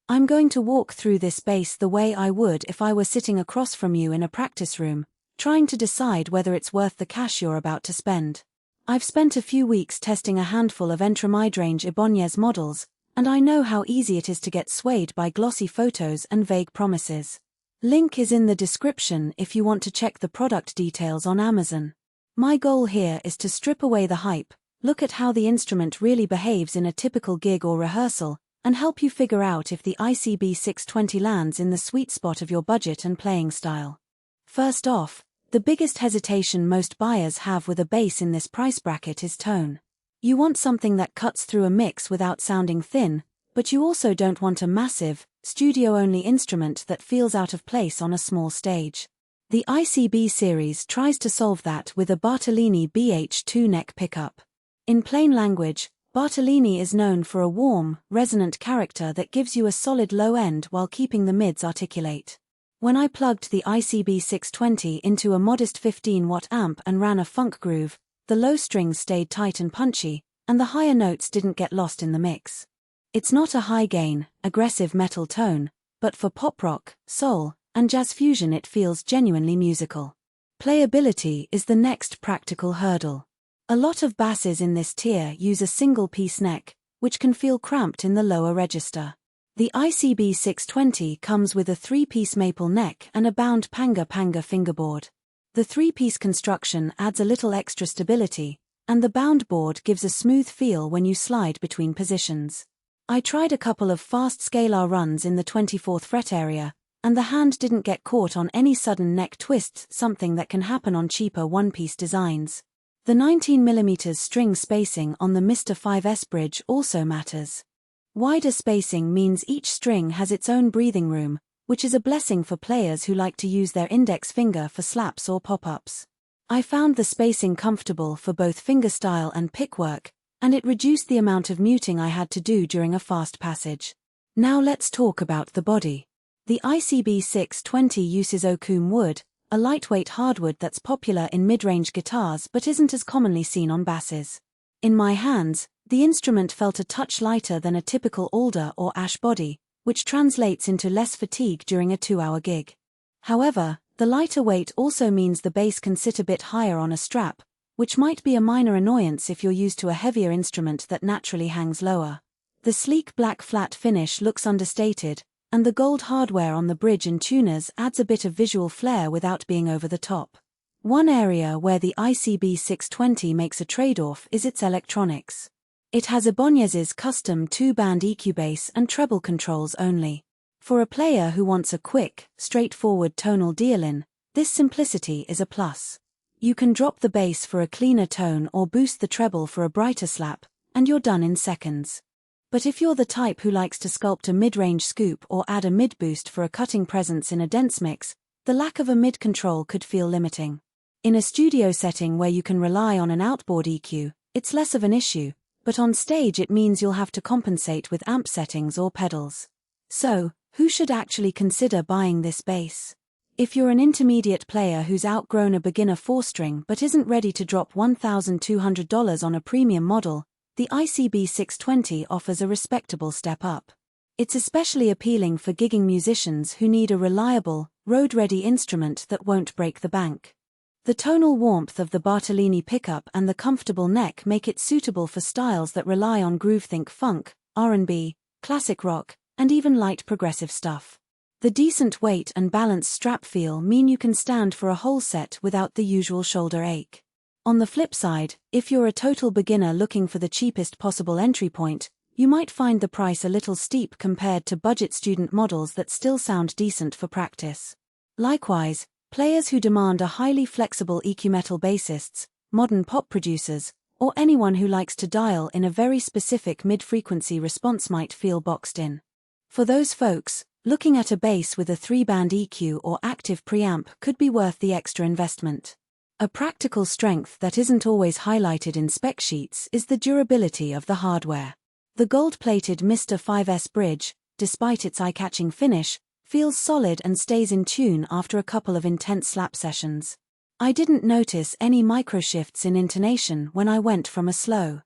I'm going to walk through this bass the way I would if I were sitting across from you in a practice room, trying to decide whether it's worth the cash you're about to spend. I've spent a few weeks testing a handful of entry-mid-range Ibanez models, and I know how easy it is to get swayed by glossy photos and vague promises. Link is in the description if you want to check the product details on Amazon. My goal here is to strip away the hype, look at how the instrument really behaves in a typical gig or rehearsal, and help you figure out if the ICB620 lands in the sweet spot of your budget and playing style. First off, the biggest hesitation most buyers have with a bass in this price bracket is tone. You want something that cuts through a mix without sounding thin, but you also don't want a massive, studio-only instrument that feels out of place on a small stage. The ICB series tries to solve that with a Bartolini BH2 neck pickup. In plain language, Bartolini is known for a warm, resonant character that gives you a solid low end while keeping the mids articulate. When I plugged the ICB620 into a modest 15-watt amp and ran a funk groove, the low strings stayed tight and punchy, and the higher notes didn't get lost in the mix. It's not a high-gain, aggressive metal tone, but for pop rock, soul, and jazz fusion it feels genuinely musical. Playability is the next practical hurdle. A lot of basses in this tier use a single-piece neck, which can feel cramped in the lower register. The ICB620 comes with a 3-piece maple neck and a bound panga fingerboard. The 3-piece construction adds a little extra stability, and the bound board gives a smooth feel when you slide between positions. I tried a couple of fast scalar runs in the 24th fret area, and the hand didn't get caught on any sudden neck twists, something that can happen on cheaper one-piece designs. The 19mm string spacing on the Mr. 5S bridge also matters. Wider spacing means each string has its own breathing room, which is a blessing for players who like to use their index finger for slaps or pop-ups. I found the spacing comfortable for both fingerstyle and pickwork, and it reduced the amount of muting I had to do during a fast passage. Now let's talk about the body. The ICB620 uses Okoume wood, a lightweight hardwood that's popular in mid-range guitars but isn't as commonly seen on basses. In my hands, the instrument felt a touch lighter than a typical alder or ash body, which translates into less fatigue during a 2-hour gig. However, the lighter weight also means the bass can sit a bit higher on a strap, which might be a minor annoyance if you're used to a heavier instrument that naturally hangs lower. The sleek black flat finish looks understated, and the gold hardware on the bridge and tuners adds a bit of visual flair without being over the top. One area where the ICB620 makes a trade-off is its electronics. It has Ibanez's custom 2-band EQ bass and treble controls only. For a player who wants a quick, straightforward tonal deal-in, this simplicity is a plus. You can drop the bass for a cleaner tone or boost the treble for a brighter slap, and you're done in seconds. But if you're the type who likes to sculpt a mid-range scoop or add a mid-boost for a cutting presence in a dense mix, the lack of a mid-control could feel limiting. In a studio setting where you can rely on an outboard EQ, it's less of an issue, but on stage it means you'll have to compensate with amp settings or pedals. So, who should actually consider buying this bass? If you're an intermediate player who's outgrown a beginner 4-string but isn't ready to drop $1,200 on a premium model, the ICB620 offers a respectable step up. It's especially appealing for gigging musicians who need a reliable, road-ready instrument that won't break the bank. The tonal warmth of the Bartolini pickup and the comfortable neck make it suitable for styles that rely on groove-think funk, R&B, classic rock, and even light progressive stuff. The decent weight and balanced strap feel mean you can stand for a whole set without the usual shoulder ache. On the flip side, if you're a total beginner looking for the cheapest possible entry point, you might find the price a little steep compared to budget student models that still sound decent for practice. Likewise, players who demand a highly flexible EQ metal bassists, modern pop producers, or anyone who likes to dial in a very specific mid-frequency response might feel boxed in. For those folks, looking at a bass with a 3-band EQ or active preamp could be worth the extra investment. A practical strength that isn't always highlighted in spec sheets is the durability of the hardware. The gold-plated Mr. 5S bridge, despite its eye-catching finish, feels solid and stays in tune after a couple of intense slap sessions. I didn't notice any microshifts in intonation when I went from a slow